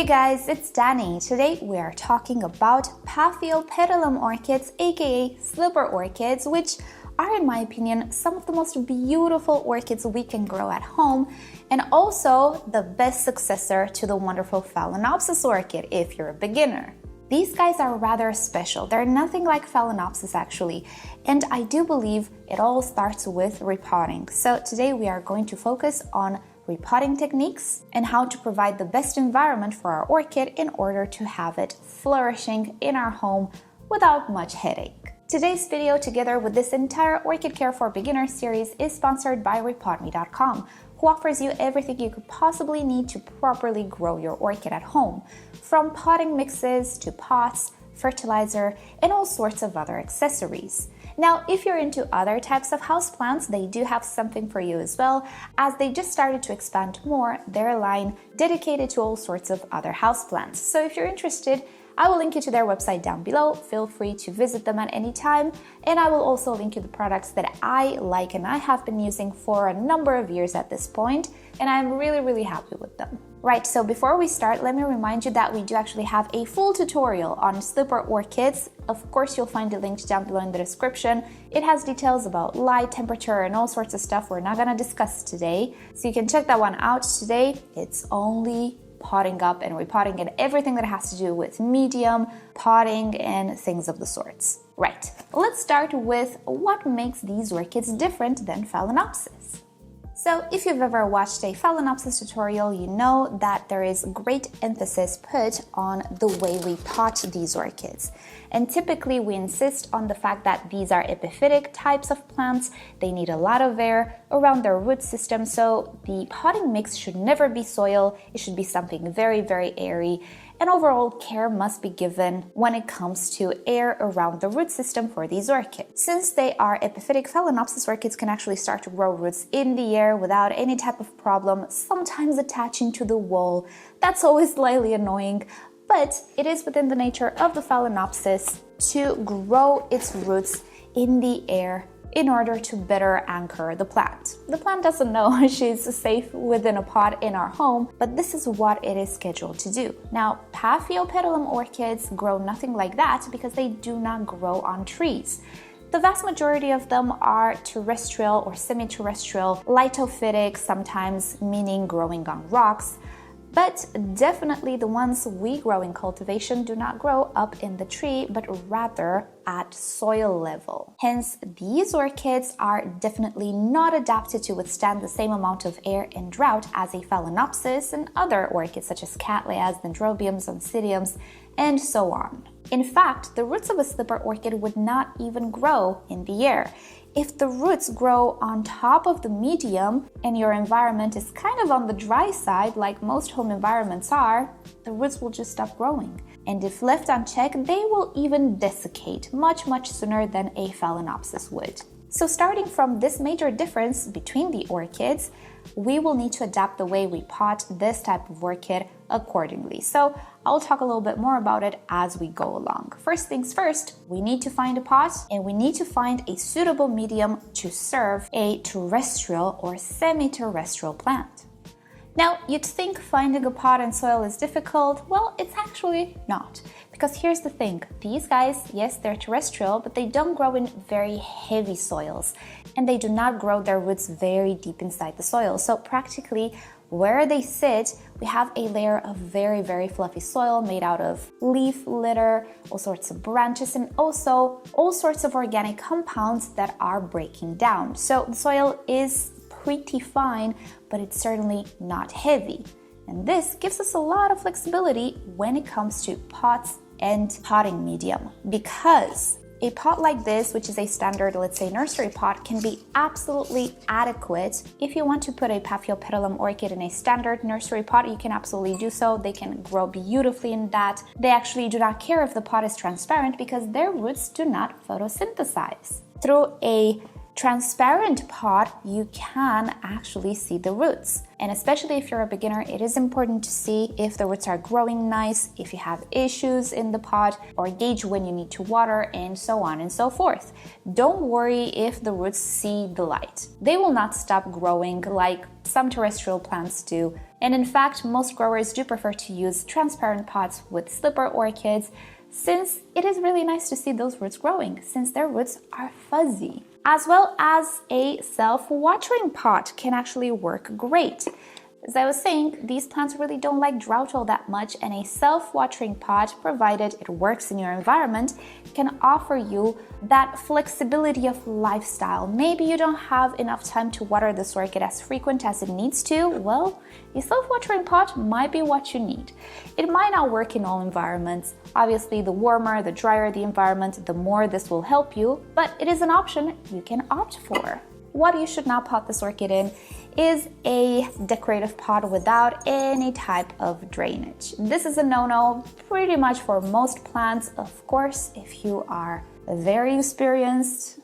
Hey guys, it's Danny. Today we are talking about Paphiopedilum Orchids, aka Slipper Orchids, which are, in my opinion, some of the most beautiful orchids we can grow at home, and also the best successor to the wonderful Phalaenopsis orchid if you're a beginner. These guys are rather special. They're nothing like Phalaenopsis actually, and I do believe it all starts with repotting. So today we are going to focus on repotting techniques and how to provide the best environment for our orchid in order to have it flourishing in our home without much headache. Today's video, together with this entire Orchid Care for Beginners series, is sponsored by repotme.com, who offers you everything you could possibly need to properly grow your orchid at home, from potting mixes to pots, fertilizer, and all sorts of other accessories. Now, if you're into other types of houseplants, they do have something for you as well, as they just started to expand more their line dedicated to all sorts of other houseplants. So if you're interested, I will link you to their website down below. Feel free to visit them at any time, and I will also link you the products that I like and I have been using for a number of years at this point, and I'm really happy with them. Right, so before we start, let me remind you that we do actually have a full tutorial on Slipper Orchids. Of course, you'll find the link down below in the description. It has details about light, temperature, and all sorts of stuff we're not gonna discuss today, so you can check that one out. Today, it's only potting up and repotting and everything that has to do with medium, potting, and things of the sorts. Right, let's start with what makes these orchids different than Phalaenopsis. So if you've ever watched a Phalaenopsis tutorial, you know that there is great emphasis put on the way we pot these orchids. And typically we insist on the fact that these are epiphytic types of plants. They need a lot of air around their root system, so the potting mix should never be soil. It should be something very airy. And overall care must be given when it comes to air around the root system for these orchids. Since they are epiphytic, Phalaenopsis orchids can actually start to grow roots in the air without any type of problem, sometimes attaching to the wall. That's always slightly annoying, but it is within the nature of the Phalaenopsis to grow its roots in the air in order to better anchor the plant. The plant doesn't know she's safe within a pot in our home, but this is what it is scheduled to do. Now, Paphiopedilum orchids grow nothing like that because they do not grow on trees. The vast majority of them are terrestrial or semi-terrestrial, lithophytic, sometimes meaning growing on rocks, but definitely the ones we grow in cultivation do not grow up in the tree, but rather at soil level. Hence, these orchids are definitely not adapted to withstand the same amount of air and drought as a Phalaenopsis and other orchids such as Cattleyas, Dendrobiums, Oncidiums, and so on. In fact, the roots of a slipper orchid would not even grow in the air. If the roots grow on top of the medium and your environment is kind of on the dry side, like most home environments are, the roots will just stop growing. And if left unchecked, they will even desiccate much sooner than a Phalaenopsis would. So starting from this major difference between the orchids, we will need to adapt the way we pot this type of orchid accordingly. So I'll talk a little bit more about it as we go along. First things first, we need to find a pot and we need to find a suitable medium to serve a terrestrial or semi-terrestrial plant. Now, you'd think finding a pot and soil is difficult. Well, it's actually not. Because here's the thing, these guys, yes, they're terrestrial, but they don't grow in very heavy soils, and they do not grow their roots very deep inside the soil. So practically, where they sit, we have a layer of very fluffy soil made out of leaf litter, all sorts of branches, and also all sorts of organic compounds that are breaking down. So the soil is pretty fine, but it's certainly not heavy. And this gives us a lot of flexibility when it comes to pots and potting medium, because a pot like this, which is a standard, let's say, nursery pot, can be absolutely adequate. If you want to put a Paphiopedilum orchid in a standard nursery pot, you can absolutely do so. They can grow beautifully in that. They actually do not care if the pot is transparent because their roots do not photosynthesize. Through a transparent pot, you can actually see the roots. And especially if you're a beginner, it is important to see if the roots are growing nice, if you have issues in the pot, or gauge when you need to water, and so on and so forth. Don't worry if the roots see the light. They will not stop growing like some terrestrial plants do. And in fact, most growers do prefer to use transparent pots with slipper orchids, since it is really nice to see those roots growing, since their roots are fuzzy. As well as a self-watering pot can actually work great. As I was saying, these plants really don't like drought all that much, and a self-watering pot, provided it works in your environment, can offer you that flexibility of lifestyle. Maybe you don't have enough time to water this orchid as frequent as it needs to. Well, a self-watering pot might be what you need. It might not work in all environments. Obviously, the warmer, the drier the environment, the more this will help you, but it is an option you can opt for. What you should not pot this orchid in is a decorative pot without any type of drainage. This is a no-no pretty much for most plants. Of course, if you are very experienced,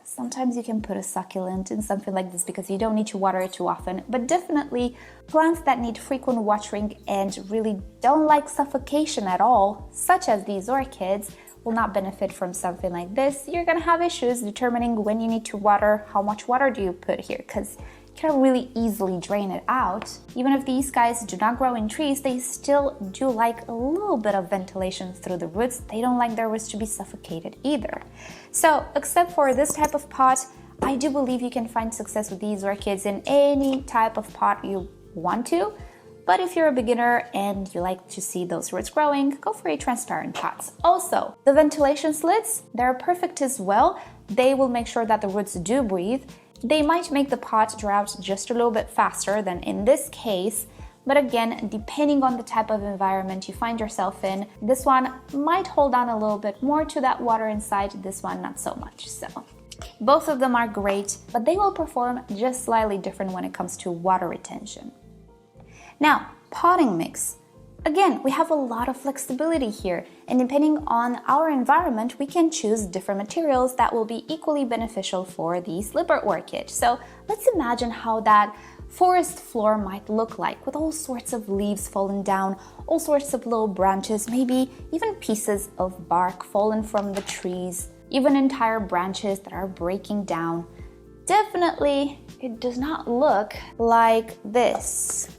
sometimes you can put a succulent in something like this because you don't need to water it too often. But definitely plants that need frequent watering and really don't like suffocation at all, such as these orchids, will not benefit from something like this. You're gonna have issues determining when you need to water, how much water do you put here, because you can really easily drain it out. Even if these guys do not grow in trees, they still do like a little bit of ventilation through the roots. They don't like their roots to be suffocated either. So, except for this type of pot, I do believe you can find success with these orchids in any type of pot you want to. But if you're a beginner and you like to see those roots growing, go for a transparent pot. Also, the ventilation slits, they're perfect as well. They will make sure that the roots do breathe. They might make the pot dry out just a little bit faster than in this case, but again, depending on the type of environment you find yourself in, this one might hold on a little bit more to that water inside, this one not so much. So both of them are great, but they will perform just slightly different when it comes to water retention. Now, potting mix. Again, we have a lot of flexibility here, and depending on our environment, we can choose different materials that will be equally beneficial for the slipper orchid. So let's imagine how that forest floor might look like, with all sorts of leaves falling down, all sorts of little branches, maybe even pieces of bark fallen from the trees, even entire branches that are breaking down. Definitely, it does not look like this.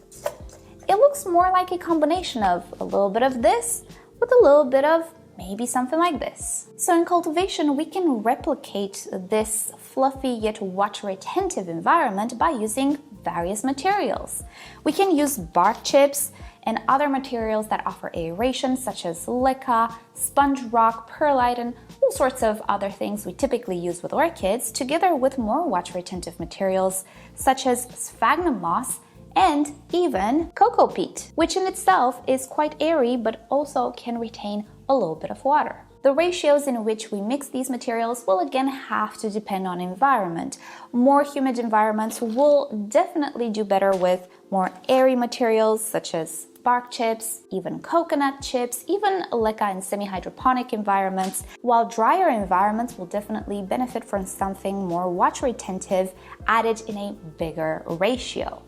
It looks more like a combination of a little bit of this with a little bit of maybe something like this. So in cultivation, we can replicate this fluffy yet water retentive environment by using various materials. We can use bark chips and other materials that offer aeration, such as leca, sponge rock, perlite, and all sorts of other things we typically use with orchids, together with more water retentive materials such as sphagnum moss and even cocoa peat, which in itself is quite airy but also can retain a little bit of water. The ratios in which we mix these materials will again have to depend on environment. More humid environments will definitely do better with more airy materials such as bark chips, even coconut chips, even leca and semi-hydroponic environments, while drier environments will definitely benefit from something more water retentive added in a bigger ratio.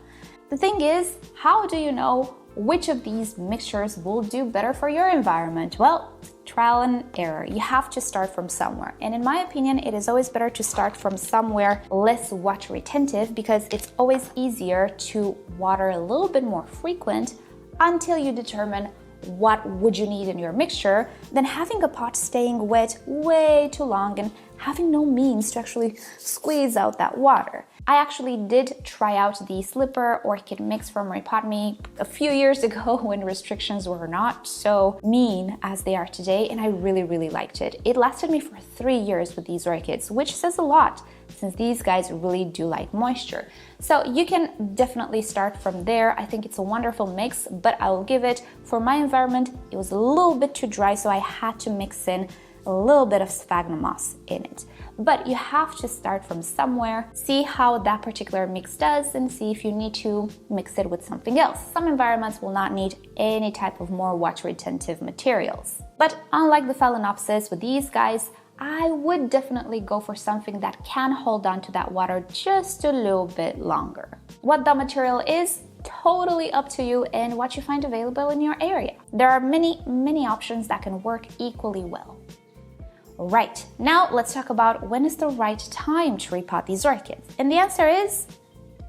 The thing is, how do you know which of these mixtures will do better for your environment? Well, trial and error. You have to start from somewhere. And in my opinion, it is always better to start from somewhere less water retentive, because it's always easier to water a little bit more frequent until you determine what would you need in your mixture than having a pot staying wet way too long and having no means to actually squeeze out that water. I actually did try out the Slipper Orchid mix from Repotting a few years ago when restrictions were not so mean as they are today, and I really liked it. It lasted me for 3 years with these orchids, which says a lot since these guys really do like moisture. So you can definitely start from there. I think it's a wonderful mix, but I will give it, for my environment, it was a little bit too dry, so I had to mix in a little bit of sphagnum moss in it. But you have to start from somewhere, see how that particular mix does, and see if you need to mix it with something else. Some environments will not need any type of more water retentive materials. But unlike the Phalaenopsis, with these guys, I would definitely go for something that can hold on to that water just a little bit longer. What that material is, totally up to you and what you find available in your area. There are many options that can work equally well. Right, now let's talk about when is the right time to repot these orchids. And the answer is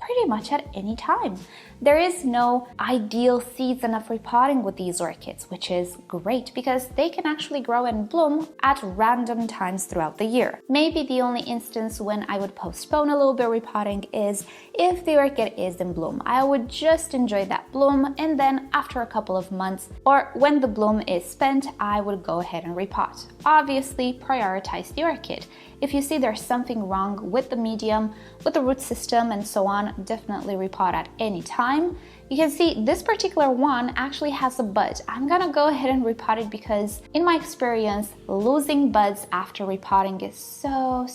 pretty much at any time. There is no ideal season of repotting with these orchids, which is great because they can actually grow and bloom at random times throughout the year. Maybe the only instance when I would postpone a little bit repotting is if the orchid is in bloom. I would just enjoy that bloom, and then after a couple of months or when the bloom is spent, I would go ahead and repot. Obviously, prioritize the orchid. If you see there's something wrong with the medium, with the root system and so on, definitely repot at any time. You can see this particular one actually has a bud. I'm gonna go ahead and repot it because in my experience, losing buds after repotting is so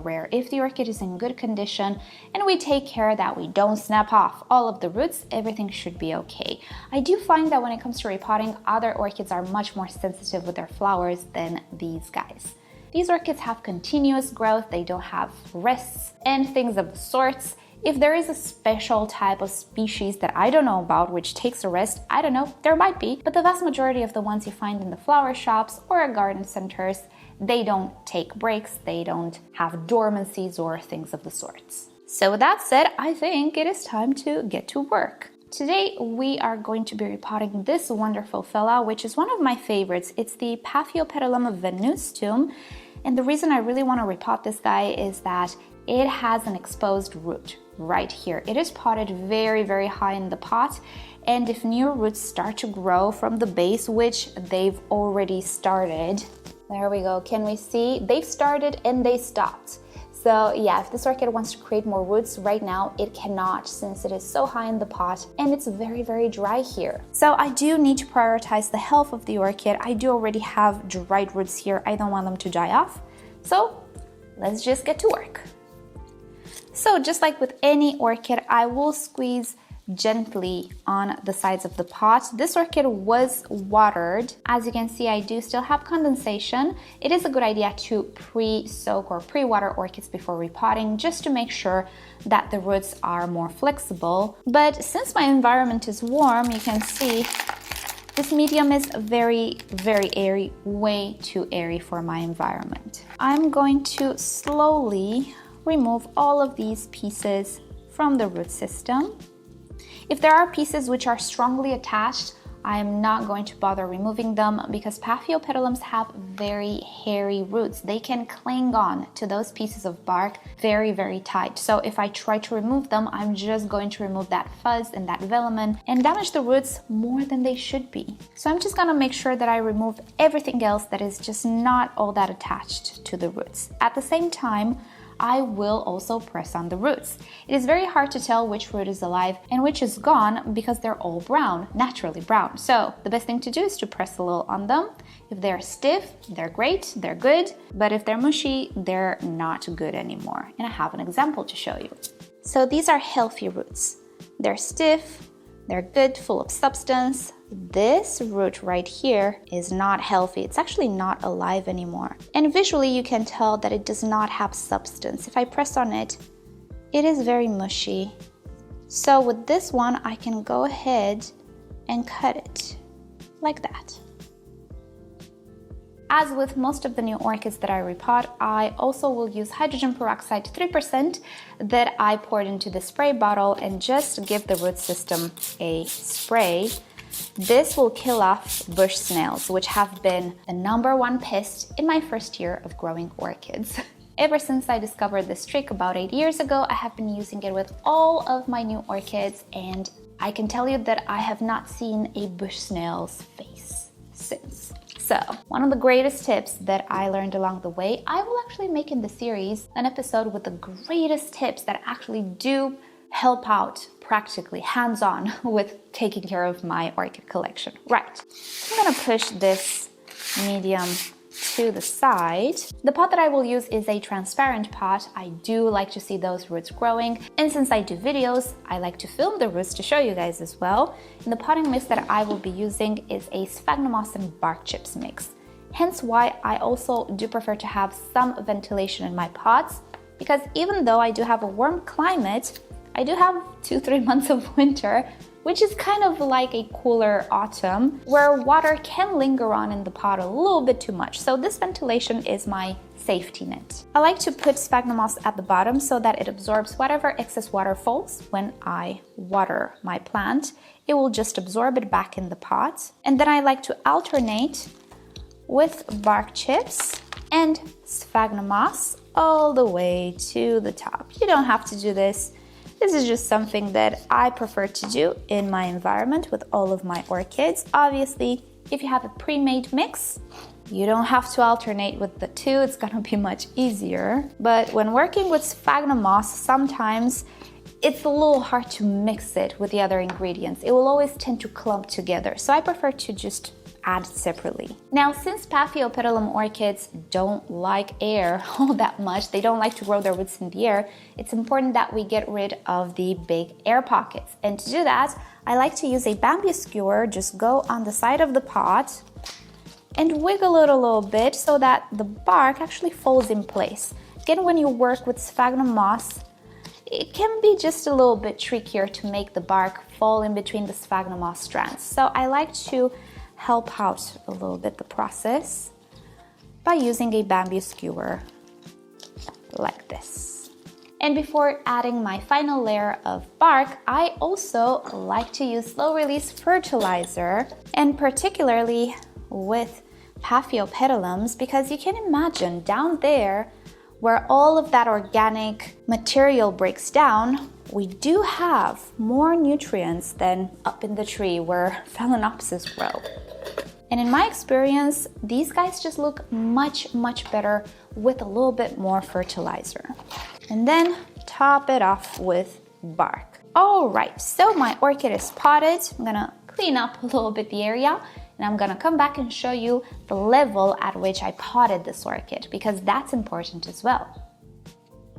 rare. If the orchid is in good condition and we take care that we don't snap off all of the roots, everything should be okay. I do find that when it comes to repotting, other orchids are much more sensitive with their flowers than these guys. These orchids have continuous growth, they don't have rests and things of the sorts. If there is a special type of species that I don't know about which takes a rest, I don't know, there might be, but the vast majority of the ones you find in the flower shops or garden centers, they don't take breaks, they don't have dormancies or things of the sorts. So with that said, I think it is time to get to work. Today we are going to be repotting this wonderful phela, which is one of my favorites. It's the Paphiopedilum venustum, and the reason I really want to repot this guy is that it has an exposed root right here. It is potted very high in the pot, and if new roots start to grow from the base, which they've already started, there we go, can we see? They've started and they stopped. So yeah, if this orchid wants to create more roots right now, it cannot since it is so high in the pot and it's very dry here. So I do need to prioritize the health of the orchid. I do already have dried roots here. I don't want them to die off. So let's just get to work. So just like with any orchid, I will squeeze gently on the sides of the pot. This orchid was watered. As you can see, I do still have condensation. It is a good idea to pre-soak or pre-water orchids before repotting just to make sure that the roots are more flexible. But since my environment is warm, you can see this medium is very airy, way too airy for my environment. I'm going to slowly remove all of these pieces from the root system. If there are pieces which are strongly attached, I am not going to bother removing them because Paphiopedilums have very hairy roots. They can cling on to those pieces of bark very tight. So if I try to remove them, I'm just going to remove that fuzz and that velamen and damage the roots more than they should be. So I'm just gonna make sure that I remove everything else that is just not all that attached to the roots. At the same time, I will also press on the roots. It is very hard to tell which root is alive and which is gone because they're all brown, naturally brown. So the best thing to do is to press a little on them. If they're stiff, they're great, they're good. But if they're mushy, they're not good anymore. And I have an example to show you. So these are healthy roots. They're stiff, they're good, full of substance. This root right here is not healthy. It's actually not alive anymore. And visually you can tell that it does not have substance. If I press on it, it is very mushy. So with this one, I can go ahead and cut it like that. As with most of the new orchids that I repot, I also will use hydrogen peroxide 3% that I poured into the spray bottle and just give the root system a spray. This will kill off bush snails, which have been the #1 pest in my first year of growing orchids. Ever since I discovered this trick about 8 years ago, I have been using it with all of my new orchids, and I can tell you that I have not seen a bush snail's face since. So, one of the greatest tips that I learned along the way, I will actually make in the series an episode with the greatest tips that actually do help out practically, hands-on, with taking care of my orchid collection. Right, I'm gonna push this medium to the side. The pot that I will use is a transparent pot. I do like to see those roots growing, and since I do videos, I like to film the roots to show you guys as well. And the potting mix that I will be using is a sphagnum moss and bark chips mix. Hence why I also do prefer to have some ventilation in my pots, because even though I do have a warm climate, I do have 2-3 months of winter, which is kind of like a cooler autumn where water can linger on in the pot a little bit too much. So this ventilation is my safety net. I like to put sphagnum moss at the bottom so that it absorbs whatever excess water falls when I water my plant. It will just absorb it back in the pot. And then I like to alternate with bark chips and sphagnum moss all the way to the top. You don't have to do this. This is just something that I prefer to do in my environment with all of my orchids. Obviously, if you have a pre-made mix, you don't have to alternate with the two. It's gonna be much easier. But when working with sphagnum moss, sometimes it's a little hard to mix it with the other ingredients. It will always tend to clump together. So I prefer to just add separately. Now, since Paphiopedilum orchids don't like air all that much, they don't like to grow their roots in the air, it's important that we get rid of the big air pockets. And to do that, I like to use a bamboo skewer, just go on the side of the pot and wiggle it a little bit so that the bark actually falls in place. Again, when you work with sphagnum moss, it can be just a little bit trickier to make the bark fall in between the sphagnum moss strands. So I like to help out a little bit the process by using a bamboo skewer like this. And before adding my final layer of bark, I also like to use slow release fertilizer, and particularly with Paphiopedilums, because you can imagine down there where all of that organic material breaks down, we do have more nutrients than up in the tree where Phalaenopsis grow. And in my experience, these guys just look much, much better with a little bit more fertilizer. And then top it off with bark. All right, so my orchid is potted. I'm gonna clean up a little bit the area, and I'm gonna come back and show you the level at which I potted this orchid, because that's important as well.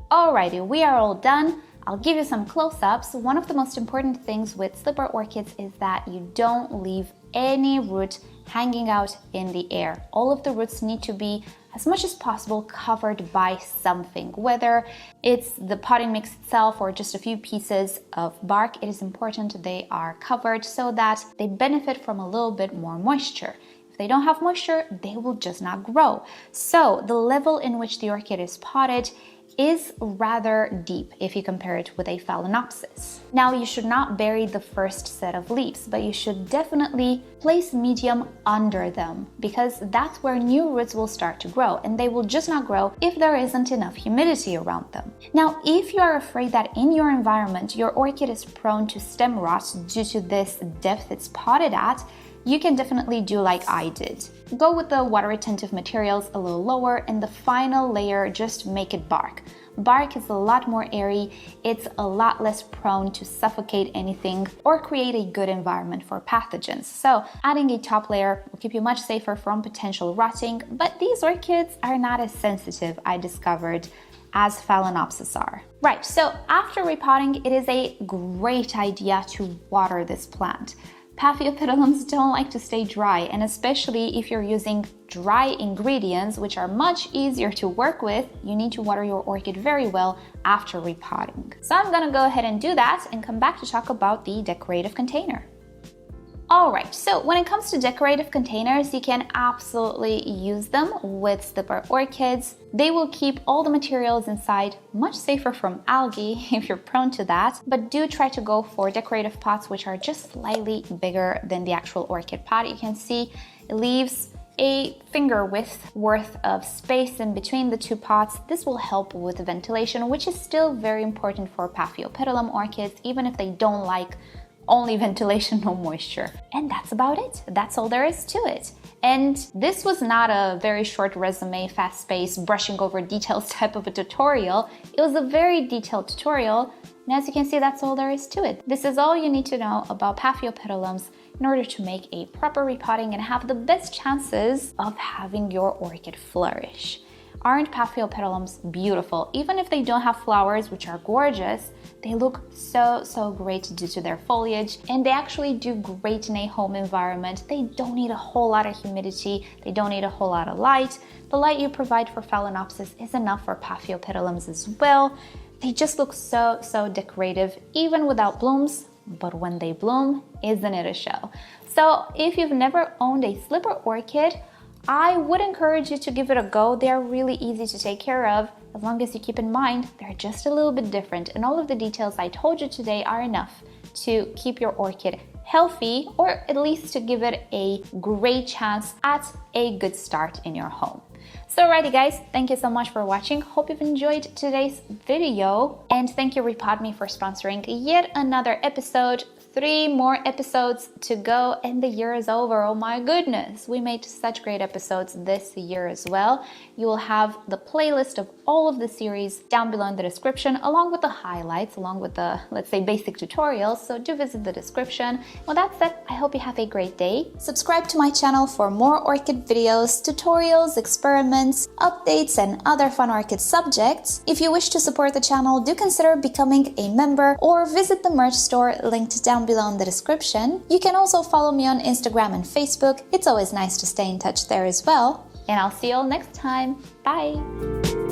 Alrighty, we are all done. I'll give you some close-ups. One of the most important things with slipper orchids is that you don't leave any root hanging out in the air. All of the roots need to be, as much as possible, covered by something. Whether it's the potting mix itself or just a few pieces of bark, it is important they are covered so that they benefit from a little bit more moisture. If they don't have moisture, they will just not grow. So the level in which the orchid is potted is rather deep if you compare it with a Phalaenopsis. Now, you should not bury the first set of leaves, but you should definitely place medium under them, because that's where new roots will start to grow, and they will just not grow if there isn't enough humidity around them. Now, if you are afraid that in your environment your orchid is prone to stem rot due to this depth it's potted at, you can definitely do like I did. Go with the water retentive materials a little lower, and the final layer, just make it bark. Bark is a lot more airy, it's a lot less prone to suffocate anything or create a good environment for pathogens. So adding a top layer will keep you much safer from potential rotting, but these orchids are not as sensitive, I discovered, as Phalaenopsis are. Right, so after repotting, it is a great idea to water this plant. Paphiopedilums don't like to stay dry, and especially if you're using dry ingredients, which are much easier to work with, you need to water your orchid very well after repotting. So I'm gonna go ahead and do that and come back to talk about the decorative container. Alright, so when it comes to decorative containers, you can absolutely use them with slipper orchids. They will keep all the materials inside much safer from algae if you're prone to that, but do try to go for decorative pots which are just slightly bigger than the actual orchid pot. You can see it leaves a finger width worth of space in between the two pots. This will help with ventilation, which is still very important for Paphiopedilum orchids, even if they don't like only ventilation, no moisture. And that's about it. That's all there is to it. And this was not a very short resume, fast-paced, brushing over details type of a tutorial. It was a very detailed tutorial. And as you can see, that's all there is to it. This is all you need to know about Paphiopedilums in order to make a proper repotting and have the best chances of having your orchid flourish. Aren't Paphiopedilums beautiful? Even if they don't have flowers, which are gorgeous, they look so great due to their foliage, and they actually do great in a home environment. They don't need a whole lot of humidity, they don't need a whole lot of light. The light you provide for Phalaenopsis is enough for Paphiopedilums as well. They just look so decorative, even without blooms, but when they bloom, isn't it a show? So if you've never owned a slipper orchid, I would encourage you to give it a go. They're really easy to take care of, as long as you keep in mind they're just a little bit different, and all of the details I told you today are enough to keep your orchid healthy, or at least to give it a great chance at a good start in your home. So alrighty guys, thank you so much for watching. Hope you've enjoyed today's video, and thank you Repot Me for sponsoring yet another episode. 3 more episodes to go and the year is over. Oh my goodness, we made such great episodes this year as well. You will have the playlist of all of the series down below in the description, along with the highlights, along with the, let's say, basic tutorials. So do visit the description. With that said, I hope you have a great day. Subscribe to my channel for more orchid videos, tutorials, experiments, updates, and other fun orchid subjects. If you wish to support the channel, do consider becoming a member or visit the merch store linked down below in the description. You can also follow me on Instagram and Facebook. It's always nice to stay in touch there as well. And I'll see you all next time. Bye!